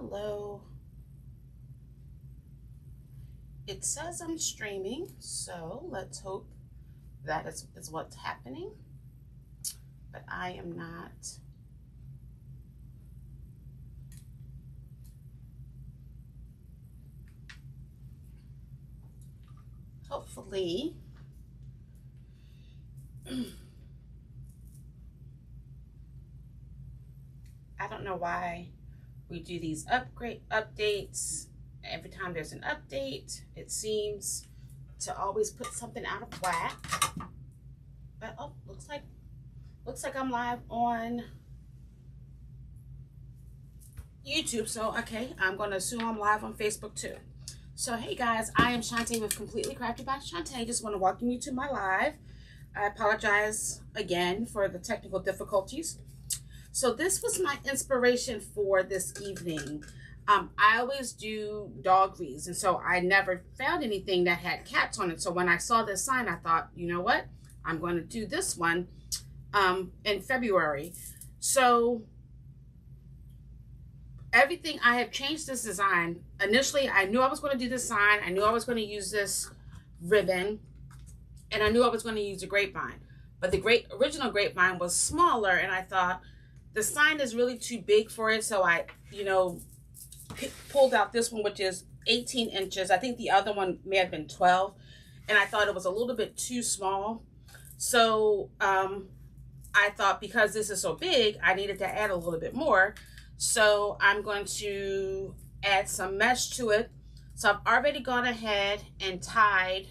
Hello. It says I'm streaming, so let's hope that is what's happening. But I am not. Hopefully. I don't know why we do these updates. Every time there's an update, it seems to always put something out of whack. But oh, looks like I'm live on YouTube. So okay, I'm gonna assume I'm live on Facebook too. So hey guys, I am Shantae with Completely Crafted by Shantae. Just want to welcome you to my live. I apologize again for the technical difficulties. So this was my inspiration for this evening. I always do dog wreaths, and so I never found anything that had cats on it. So when I saw this sign, I thought, you know what? I'm going to do this one in February. So everything, I have changed this design. Initially, I knew I was going to do this sign. I knew I was going to use this ribbon, and I knew I was going to use a grapevine. But the original grapevine was smaller, and I thought the sign is really too big for it. So I, pulled out this one, which is 18 inches. I think the other one may have been 12, and I thought it was a little bit too small. So I thought because this is so big, I needed to add a little bit more. So I'm going to add some mesh to it. So I've already gone ahead and tied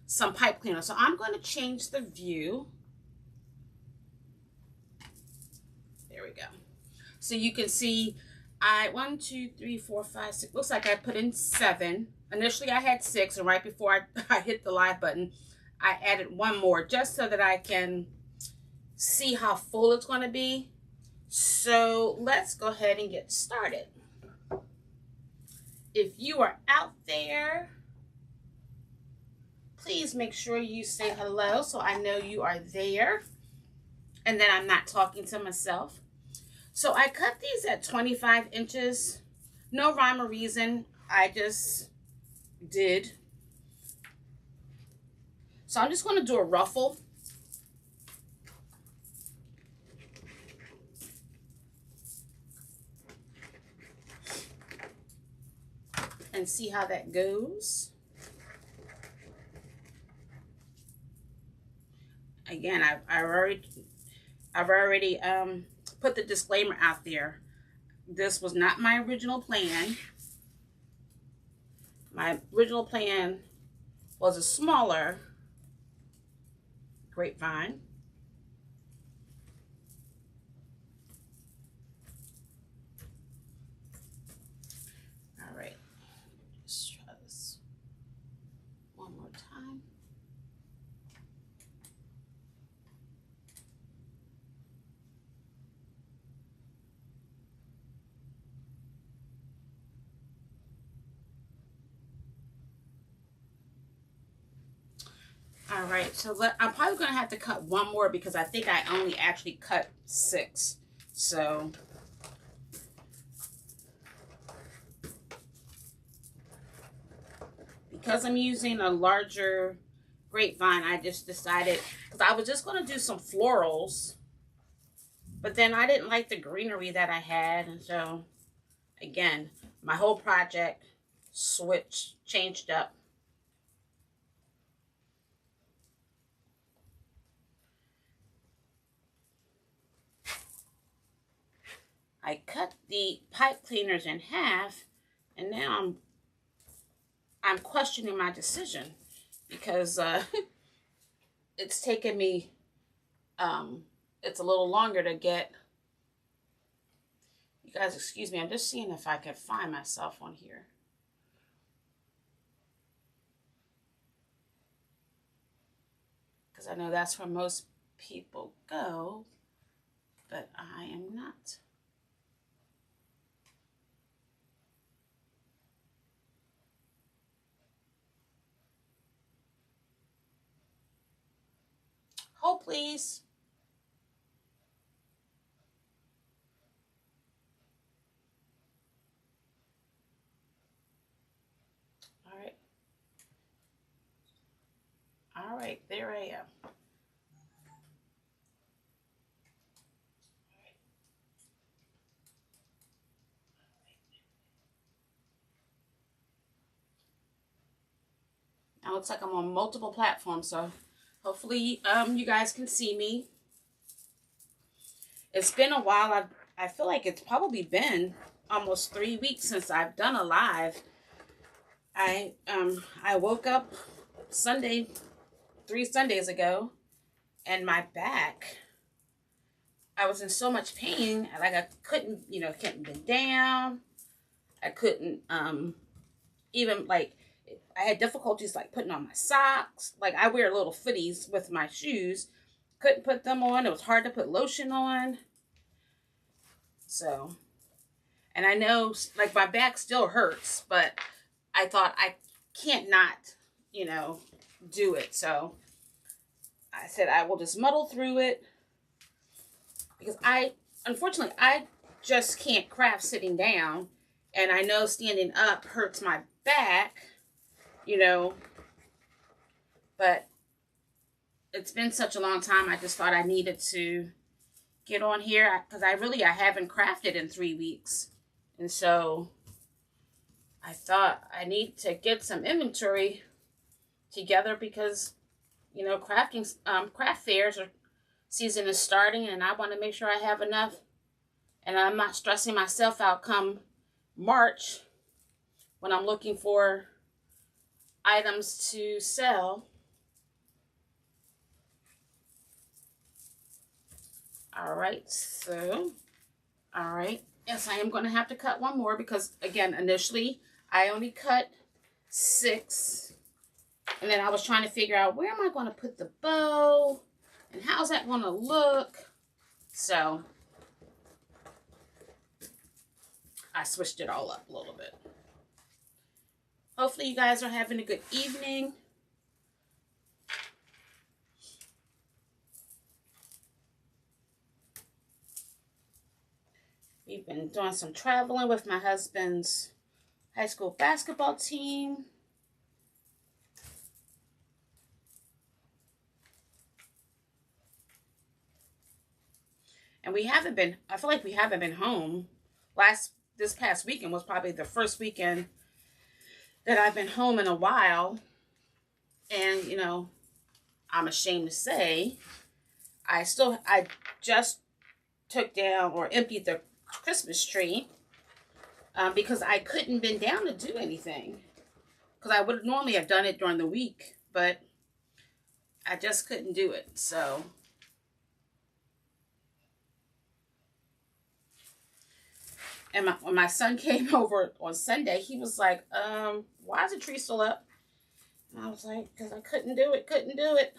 some pipe cleaner. So I'm going to change the view. There we go. So you can see 1, 2, 3, 4, 5, 6. Looks like I put in 7. Initially I had 6, and right before I hit the live button, I added 1 more just so that I can see how full it's going to be. So let's go ahead and get started. If you are out there, please make sure you say hello so I know you are there and that I'm not talking to myself. So I cut these at 25 inches. No rhyme or reason. I just did. So I'm just going to do a ruffle. And see how that goes. Again, I've already put the disclaimer out there. This was not my original plan. My original plan was a smaller grapevine. All right, let's try this one more time. All right, so I'm probably going to have to cut 1 more because I think I only actually cut 6. So because I'm using a larger grapevine, I just decided, because I was just going to do some florals, but then I didn't like the greenery that I had. And so, again, my whole project changed up. I cut the pipe cleaners in half, and now I'm questioning my decision because it's taken me, it's a little longer to get. You guys, excuse me, I'm just seeing if I can find myself on here. Because I know that's where most people go, but I am not. Hold, please. right, there I am. Now it looks like I'm on multiple platforms, so hopefully you guys can see me. It's been a while. I feel like it's probably been almost 3 weeks since I've done a live. I woke up Sunday, 3 Sundays ago, and my back, I was in so much pain. Like I couldn't, couldn't bend down. I couldn't even like, I had difficulties like putting on my socks. Like I wear little footies with my shoes. Couldn't put them on. It was hard to put lotion on. So, and I know like my back still hurts, but I thought I can't not, do it. So I said I will just muddle through it, because unfortunately, I just can't craft sitting down, and I know standing up hurts my back, but it's been such a long time. I just thought I needed to get on here, because I haven't crafted in 3 weeks, and so I thought I need to get some inventory together, because craft fairs season is starting, and I want to make sure I have enough, and I'm not stressing myself out come March when I'm looking for items to sell. All right, yes, I am going to have to cut one more, because again, initially I only cut 6, and then I was trying to figure out where am I going to put the bow and how's that going to look. So I switched it all up a little bit. Hopefully you guys are having a good evening. We've been doing some traveling with my husband's high school basketball team. And I feel like we haven't been home. This past weekend was probably the first weekend that I've been home in a while. And, I'm ashamed to say, I just took down or emptied the Christmas tree, because I couldn't bend down to do anything, because I would normally have done it during the week, but I just couldn't do it. So and when my son came over on Sunday, he was like, why is the tree still up? And I was like, because I couldn't do it.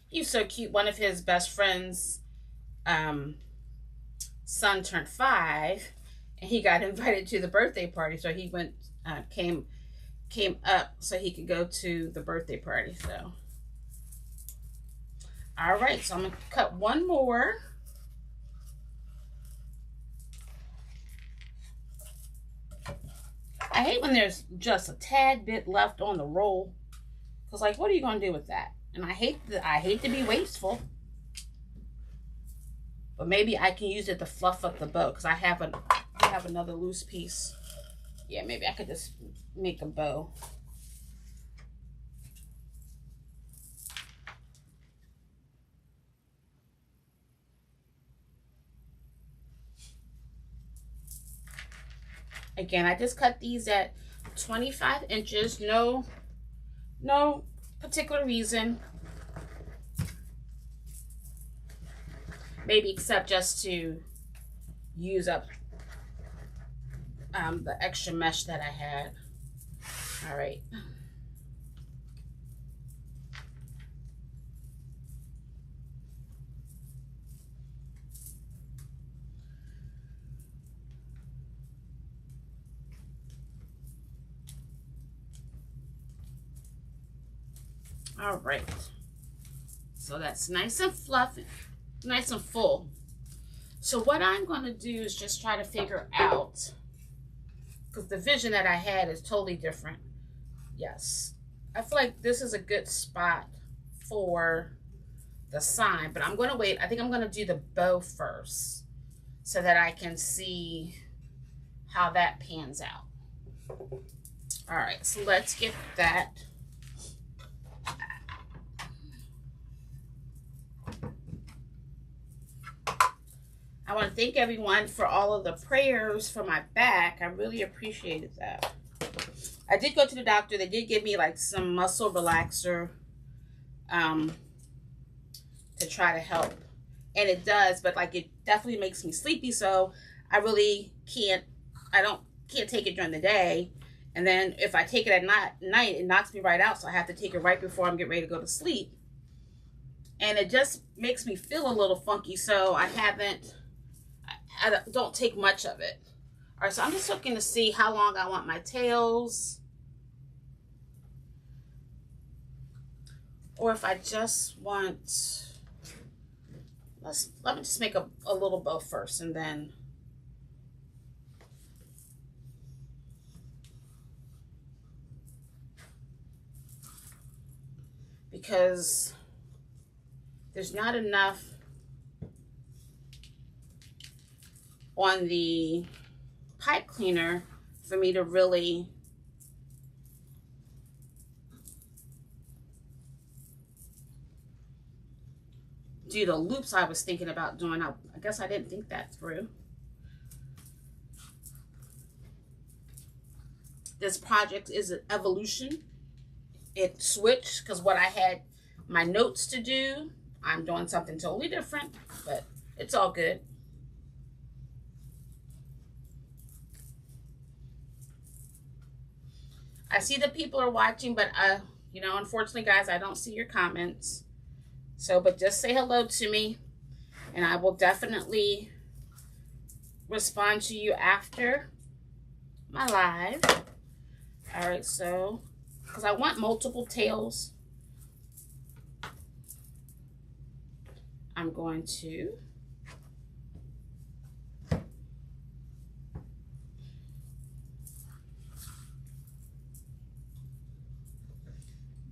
He was so cute. One of his best friends' son turned 5, and he got invited to the birthday party. So he went, came up so he could go to the birthday party. So, all right. So I'm gonna cut one more. I hate when there's just a tad bit left on the roll, because like, what are you gonna do with that? And I hate to be wasteful, but maybe I can use it to fluff up the bow, because I have another loose piece. Yeah, maybe I could just make a bow. Again, I just cut these at 25 inches. No particular reason. Maybe except just to use up the extra mesh that I had. All right. All right, so that's nice and fluffy, nice and full. So what I'm going to do is just try to figure out, because the vision that I had is totally different. Yes. I feel like this is a good spot for the sign, but I'm going to wait. I think I'm going to do the bow first so that I can see how that pans out. All right, so let's get that. I want to thank everyone for all of the prayers for my back. I really appreciated that. I did go to the doctor. They did give me like some muscle relaxer to try to help. And it does, but like it definitely makes me sleepy. So I really can't take it during the day. And then if I take it at night, it knocks me right out. So I have to take it right before I'm getting ready to go to sleep. And it just makes me feel a little funky. So I don't take much of it. All right, so I'm just looking to see how long I want my tails. Or if I just want, let me just make a little bow first and then. Because there's not enough on the pipe cleaner for me to really do the loops I was thinking about doing. I guess I didn't think that through. This project is an evolution. It switched because what I had my notes to do, I'm doing something totally different, but it's all good. I see that people are watching, but you know, unfortunately, guys, I don't see your comments. So, but just say hello to me, and I will definitely respond to you after my live. All right, so, because I want multiple tails, I'm going to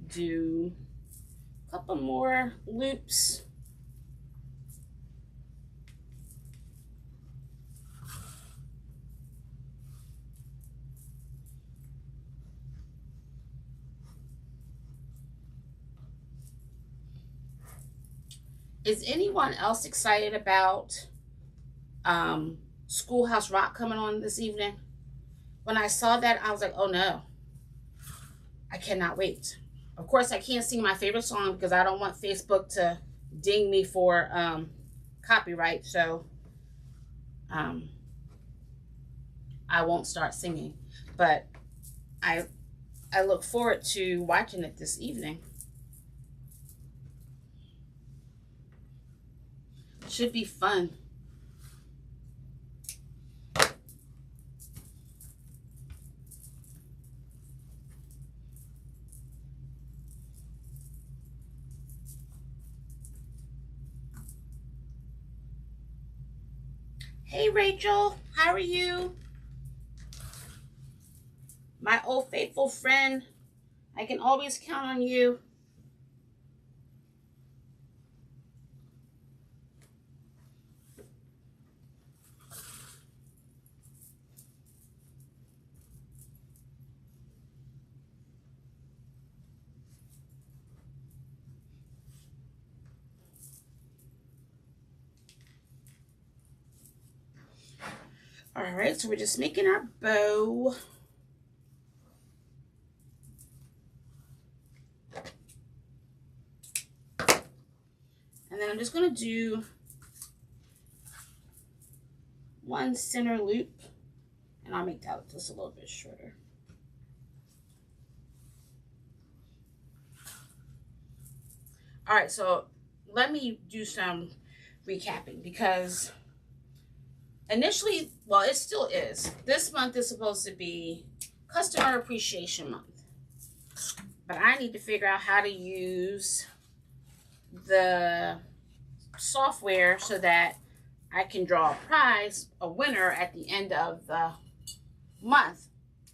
do a couple more loops. Is anyone else excited about Schoolhouse Rock coming on this evening? When I saw that, I was like, oh no, I cannot wait. Of course, I can't sing my favorite song because I don't want Facebook to ding me for copyright. So I won't start singing. But I look forward to watching it this evening. Should be fun. Hey Rachel, how are you? My old faithful friend, I can always count on you. All right, so we're just making our bow. And then I'm just going to do one center loop, and I'll make that just a little bit shorter. All right, so let me do some recapping because initially, well, it still is. This month is supposed to be Customer Appreciation Month. But I need to figure out how to use the software so that I can draw a prize, a winner at the end of the month.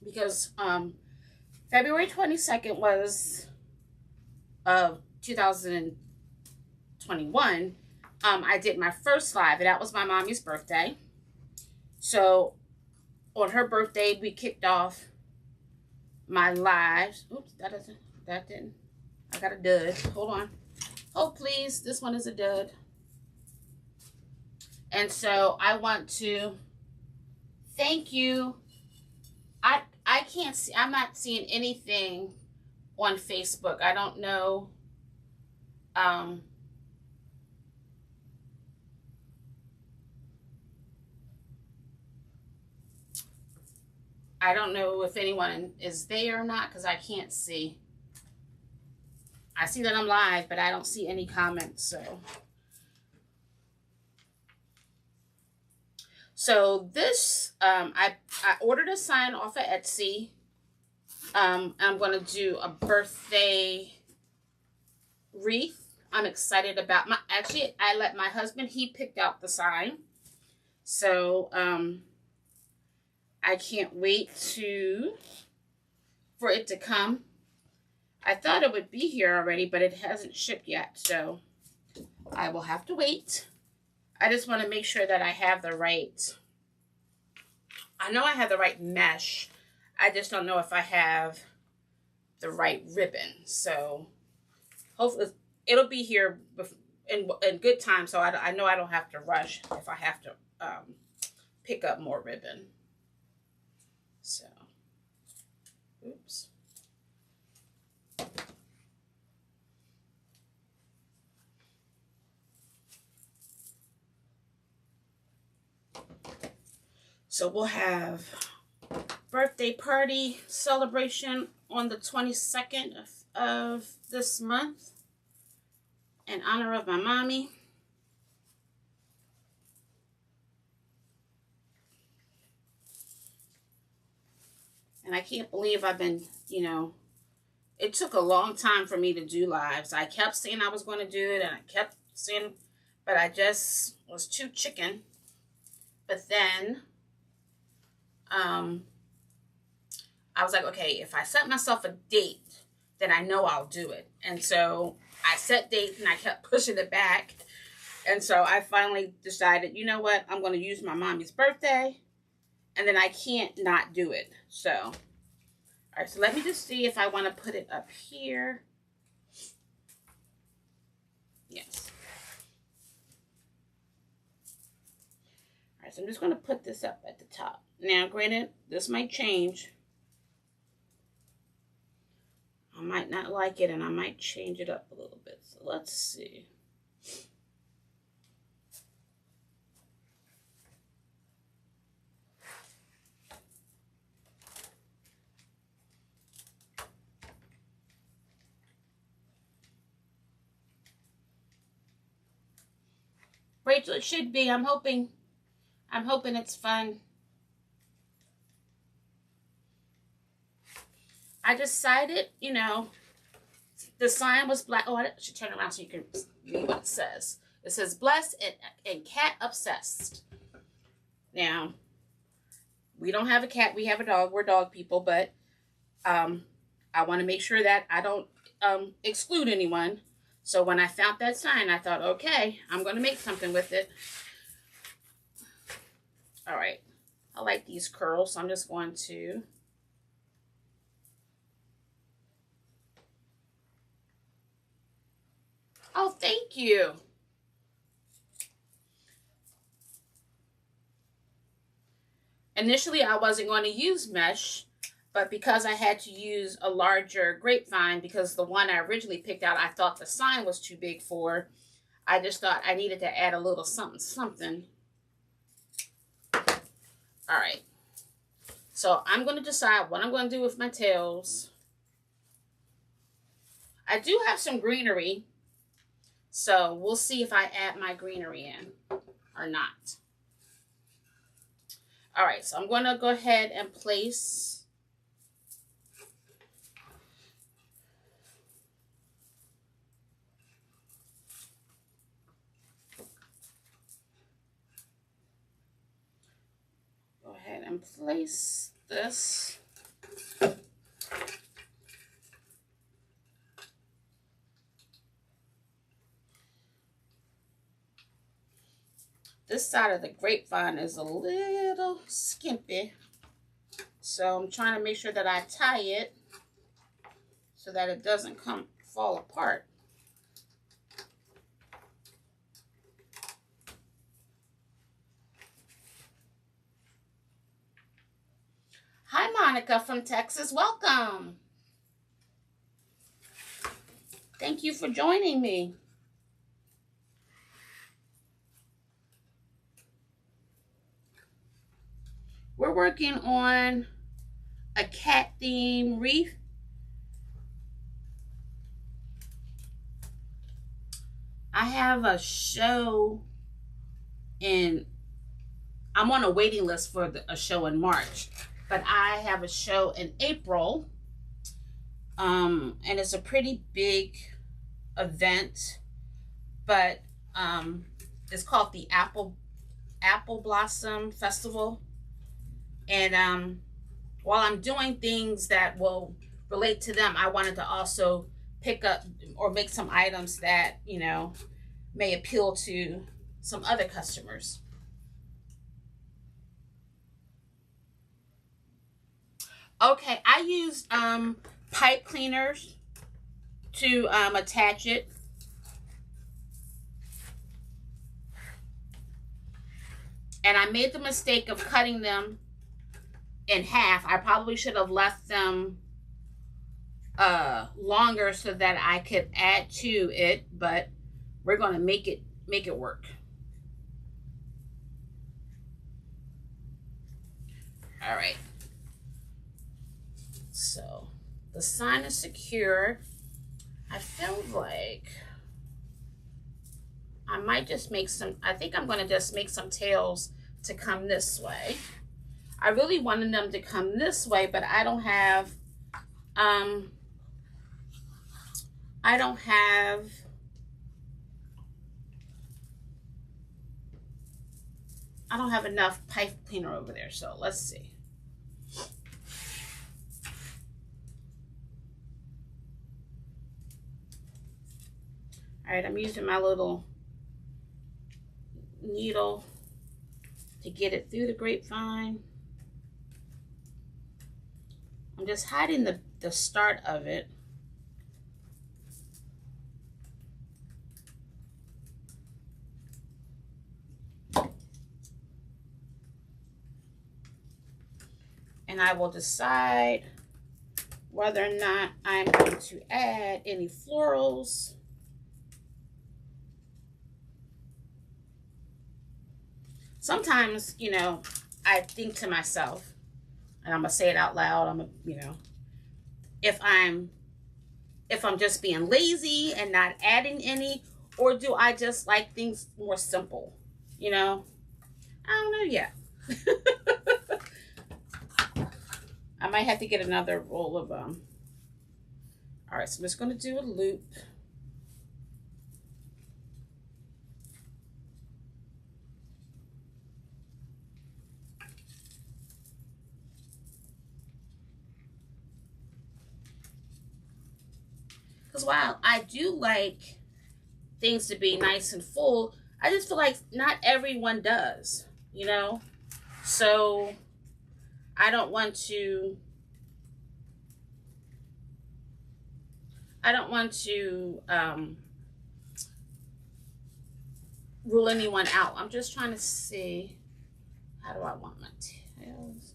because February 22nd was 2021. I did my first live, and that was my mommy's birthday. So on her birthday, we kicked off my lives. Oops, that didn't. I got a dud. Hold on. Oh, please. This one is a dud. And so I want to thank you. I can't see. I'm not seeing anything on Facebook. I don't know. I don't know if anyone is there or not because I can't see. I see that I'm live, but I don't see any comments. So this, I ordered a sign off of Etsy. I'm going to do a birthday wreath. I'm excited about actually, I let my husband, he picked out the sign. So, I can't wait for it to come. I thought it would be here already, but it hasn't shipped yet. So I will have to wait. I just want to make sure that I have the right, I know I have the right mesh. I just don't know if I have the right ribbon. So hopefully it'll be here in good time. So I know I don't have to rush if I have to pick up more ribbon. So, oops. So we'll have birthday party celebration on the 22nd of this month in honor of my mommy. And I can't believe I've been, it took a long time for me to do lives. I kept saying I was going to do it, and I kept saying, but I just was too chicken. But then, I was like, okay, if I set myself a date, then I know I'll do it. And so I set dates, and I kept pushing it back. And so I finally decided, you know what? I'm going to use my mommy's birthday, and then I can't not do it. So, all right, so let me just see if I want to put it up here. Yes. All right, so I'm just going to put this up at the top. Now, granted, this might change. I might not like it, and I might change it up a little bit. So let's see. Rachel, it should be. I'm hoping it's fun. I decided, the sign was black. Oh, I should turn around so you can read what it says. It says blessed and cat obsessed. Now, we don't have a cat. We have a dog. We're dog people, but I want to make sure that I don't exclude anyone. So when I found that sign, I thought, okay, I'm going to make something with it. All right. I like these curls, so I'm just going to... Oh, thank you. Initially, I wasn't going to use mesh, but because I had to use a larger grapevine, because the one I originally picked out, I thought the sign was too big for, I just thought I needed to add a little something. All right. So I'm going to decide what I'm going to do with my tails. I do have some greenery, so we'll see if I add my greenery in or not. All right, so I'm going to go ahead and place this. This side of the grapevine is a little skimpy. So I'm trying to make sure that I tie it so that it doesn't fall apart. Hi, Monica from Texas. Welcome. Thank you for joining me. We're working on a cat theme wreath. I have a show I'm on a waiting list for a show in March, but I have a show in April. And it's a pretty big event, but it's called the Apple Blossom Festival. And while I'm doing things that will relate to them, I wanted to also pick up or make some items that, you know, may appeal to some other customers. Okay, I used pipe cleaners to attach it. And I made the mistake of cutting them in half. I probably should have left them longer so that I could add to it, but we're going to make it work. All right. So the sign is secure. I feel like I might just make some, I think I'm going to just make some tails to come this way. I really wanted them to come this way, but I don't have enough pipe cleaner over there. So let's see. All right, I'm using my little needle to get it through the grapevine. I'm just hiding the start of it. And I will decide whether or not I'm going to add any florals. Sometimes, you know, I think to myself, and I'm gonna say it out loud, you know, if I'm just being lazy and not adding any, or do I just like things more simple, you know? I don't know yet. I might have to get another roll of All right, so I'm just gonna do a loop. Because while I do like things to be nice and full, I just feel like not everyone does, you know? So I don't want to rule anyone out. I'm just trying to see, how do I want my tails?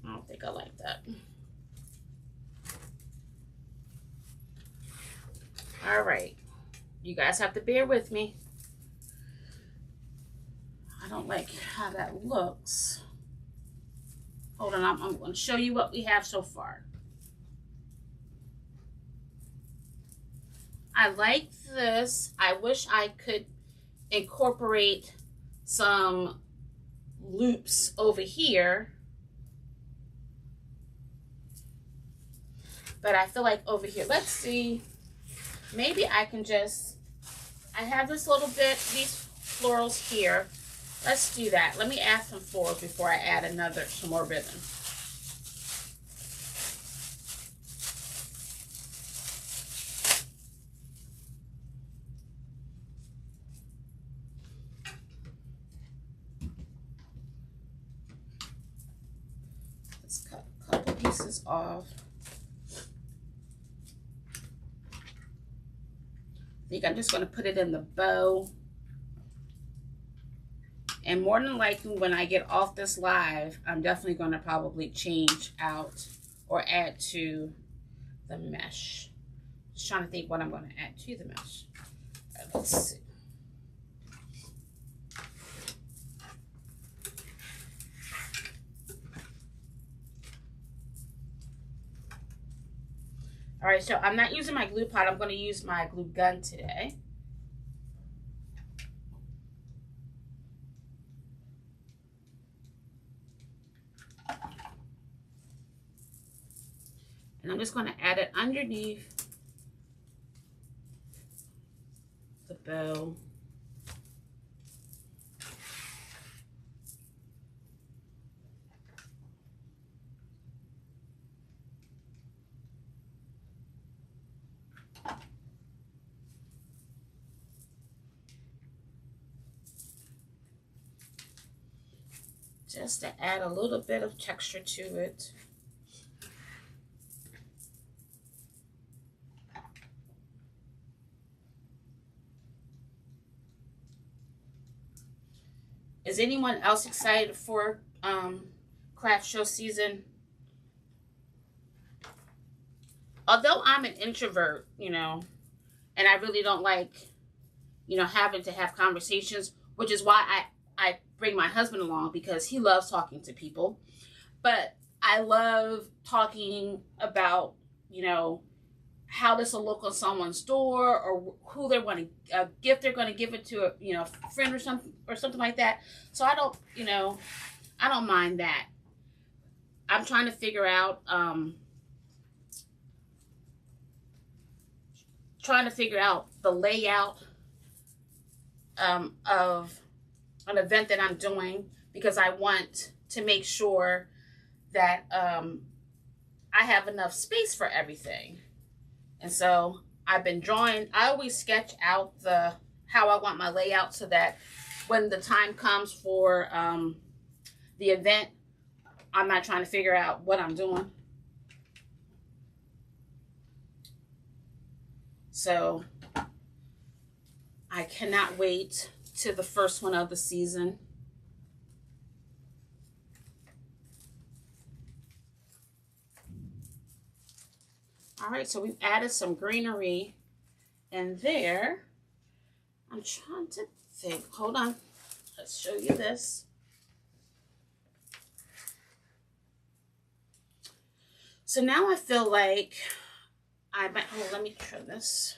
I don't think I like that. All right. You guys have to bear with me. I don't like how that looks. Hold on, I'm going to show you what we have so far. I like this. I wish I could incorporate some loops over here. But I feel like over here, let's see. Maybe I can just, I have this little bit, these florals here, Let's do that. Let me add some fours before I add some more ribbon. Let's cut a couple pieces off. I think I'm just going to put it in the bow. And more than likely, when I get off this live, I'm definitely going to probably change out or add to the mesh. Just trying to think what I'm going to add to the mesh. Let's see. All right, so I'm not using my glue pot. I'm going to use my glue gun today. And I'm just going to add it underneath the bow. Just to add a little bit of texture to it. Is anyone else excited for craft show season? Although I'm an introvert, you know, and I really don't like, you know, having to have conversations, which is why I bring my husband along, because he loves talking to people. But I love talking about, you know, how this will look on someone's door, or who they're going to, a gift they're going to give it to, a, you know, a friend or something like that. So I don't, you know, I don't mind that. I'm trying to figure out, the layout of an event that I'm doing, because I want to make sure that I have enough space for everything. And so I've been drawing. I always sketch out how I want my layout, so that when the time comes for the event, I'm not trying to figure out what I'm doing. So I cannot wait to the first one of the season. All right, so we've added some greenery in there. I'm trying to think. Hold on. Let's show you this. So now I feel like I might, hold on, let me trim this.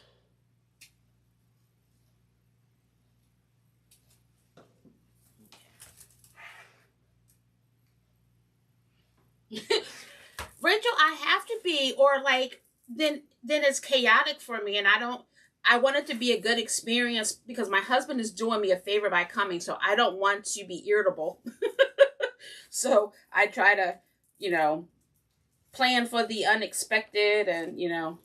Rachel, I have to be, or like, then it's chaotic for me, and I want it to be a good experience, because my husband is doing me a favor by coming, so I don't want to be irritable. So I try to, you know, plan for the unexpected, and, you know,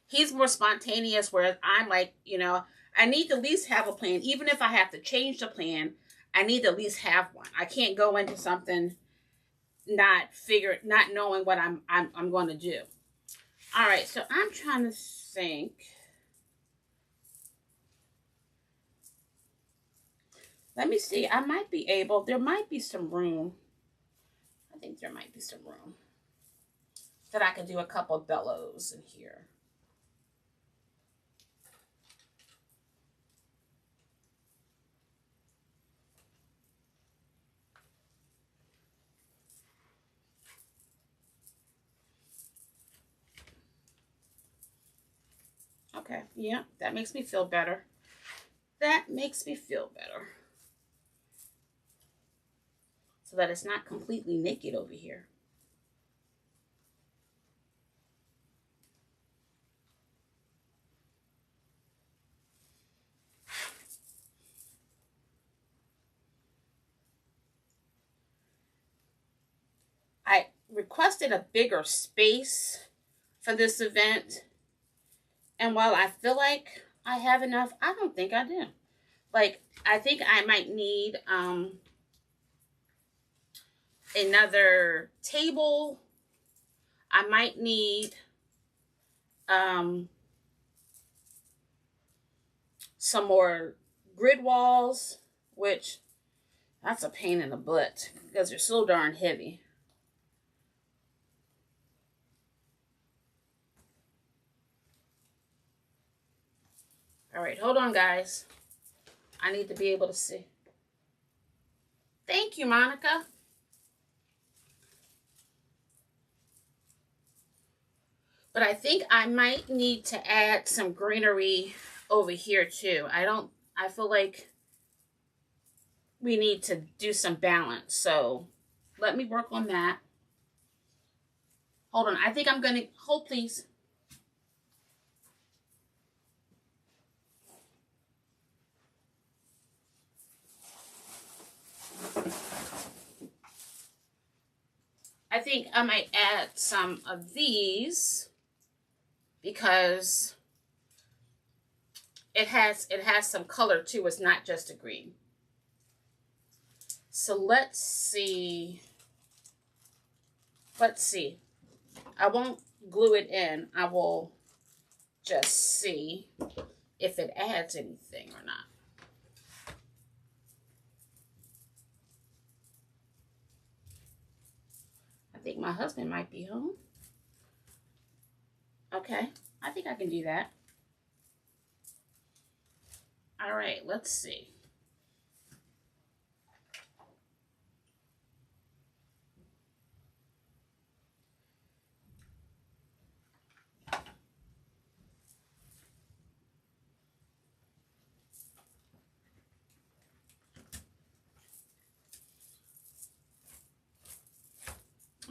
he's more spontaneous, whereas I'm like, you know, I need to at least have a plan. Even if I have to change the plan, I need to at least have one. I can't go into something not knowing what I'm going to do. All right, so I'm trying to think. Let me see. I might be able. There might be some room. I think there might be some room that I could do a couple of bellows in here. Okay, yeah, that makes me feel better. That makes me feel better. So that it's not completely naked over here. requested a bigger space for this event. And while I feel like I have enough, I don't think I do. Like, I think I might need another table. I might need some more grid walls, which that's a pain in the butt because they're so darn heavy. All right, hold on, guys. I need to be able to see. Thank you, Monica. But I think I might need to add some greenery over here too. I feel like we need to do some balance. So let me work on that. Hold on. I think I'm going to, hold please. I think I might add some of these because it has some color too. It's not just a green. So let's see. Let's see. I won't glue it in. I will just see if it adds anything or not. I think my husband might be home. Okay, I think I can do that. All right, let's see.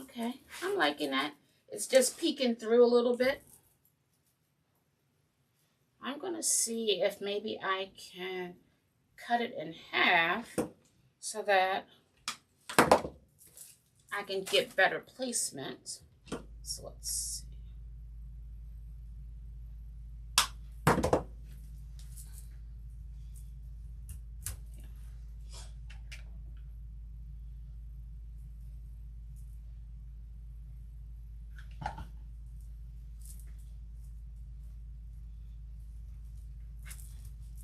Okay, I'm liking that. It's just peeking through a little bit. I'm going to see if maybe I can cut it in half so that I can get better placement. So let's see.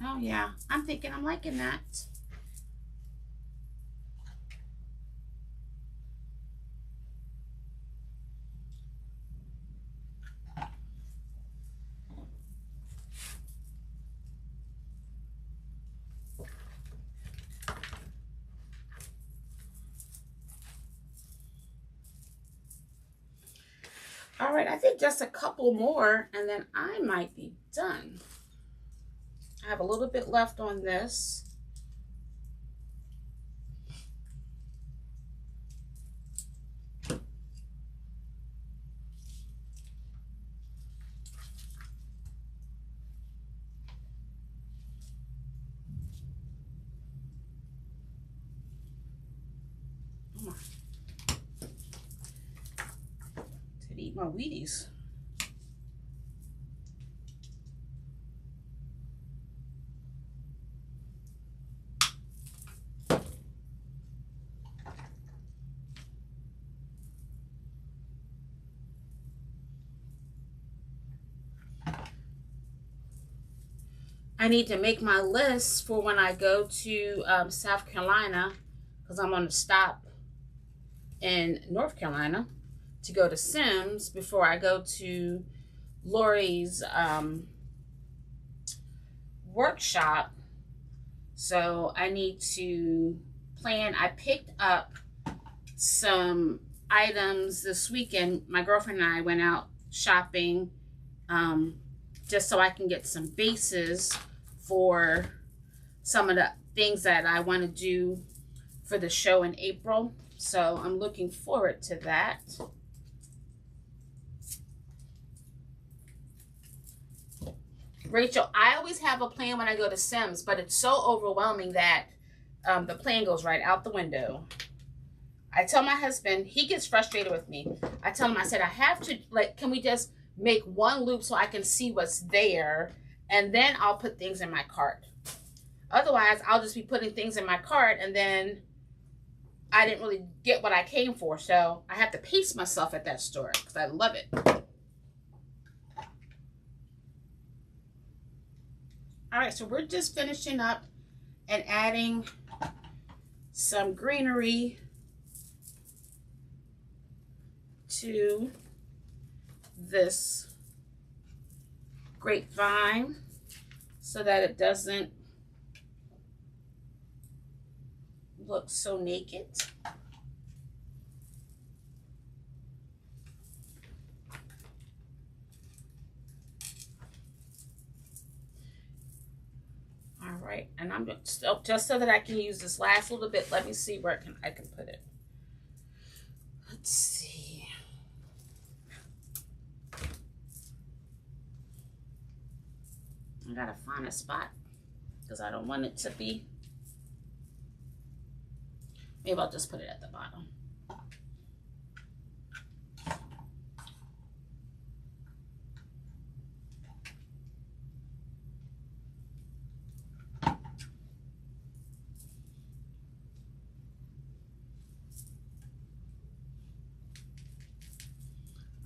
Oh yeah, I'm thinking I'm liking that. All right, I think just a couple more and then I might be done. I have a little bit left on this. Oh my. To eat my Wheaties. I need to make my list for when I go to South Carolina because I'm going to stop in North Carolina to go to Sims before I go to Lori's workshop. So I need to plan. I picked up some items this weekend. My girlfriend and I went out shopping just so I can get some bases for some of the things that I want to do for the show in April. So I'm looking forward to that. Rachel, I always have a plan when I go to Sims, but it's so overwhelming that the plan goes right out the window. I tell my husband, he gets frustrated with me. I tell him, I said, I have to, like, can we just make one loop so I can see what's there, and then I'll put things in my cart. Otherwise, I'll just be putting things in my cart, and then I didn't really get what I came for. So I have to pace myself at that store because I love it. All right, so we're just finishing up and adding some greenery to this grapevine so that it doesn't look so naked. All right, and I'm still, just so that I can use this last little bit, let me see where I can put it. Let's see. I gotta find a spot because I don't want it to be. Maybe I'll just put it at the bottom.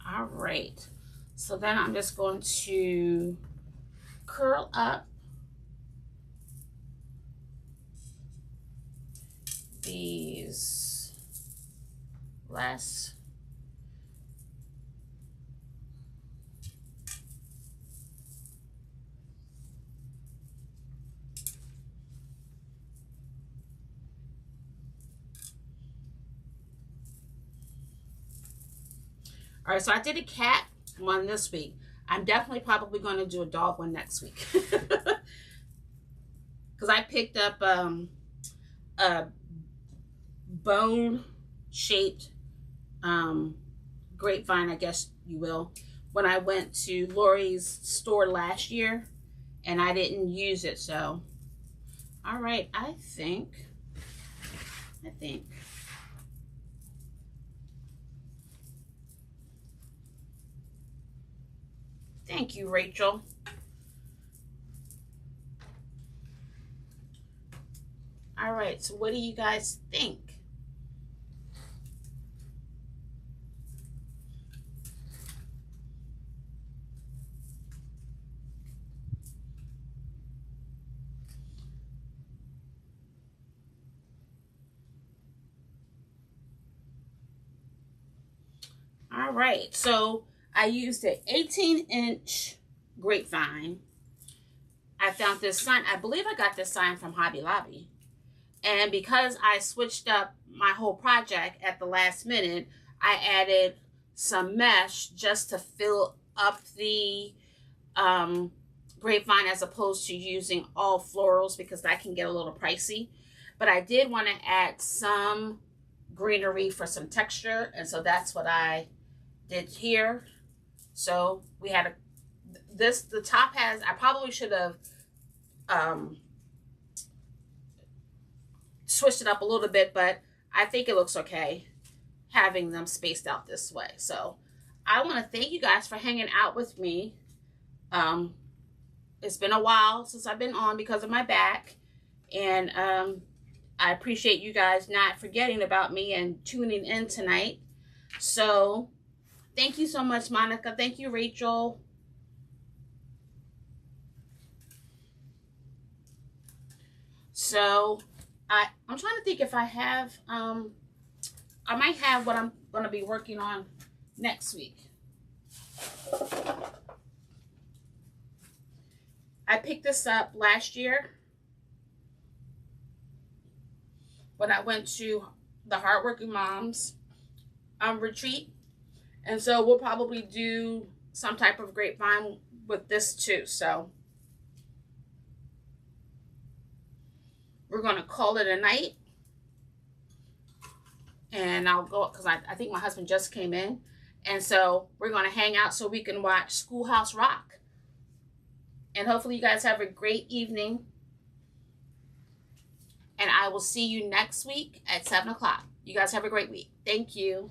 All right, so then I'm just going to curl up these last All right, so I did a cat one this week. I'm definitely probably going to do a dog one next week. Because I picked up a bone-shaped grapevine, I guess you will, when I went to Lori's store last year, and I didn't use it. So, all right, I think. Thank you, Rachel. All right, so what do you guys think? All right, so I used an 18-inch grapevine. I found this sign. I believe I got this sign from Hobby Lobby. And because I switched up my whole project at the last minute, I added some mesh just to fill up the grapevine as opposed to using all florals because that can get a little pricey. But I did want to add some greenery for some texture, and so that's what I did here. So we had the top has, I probably should have switched it up a little bit, but I think it looks okay having them spaced out this way. So I want to thank you guys for hanging out with me. It's been a while since I've been on because of my back, and I appreciate you guys not forgetting about me and tuning in tonight. So thank you so much, Monica. Thank you, Rachel. So I'm trying to think if I have, I might have what I'm going to be working on next week. I picked this up last year when I went to the Hardworking Moms retreat. And so we'll probably do some type of grapevine with this too. So we're going to call it a night. And I'll go, because I think my husband just came in. And so we're going to hang out so we can watch Schoolhouse Rock. And hopefully you guys have a great evening. And I will see you next week at 7 o'clock. You guys have a great week. Thank you.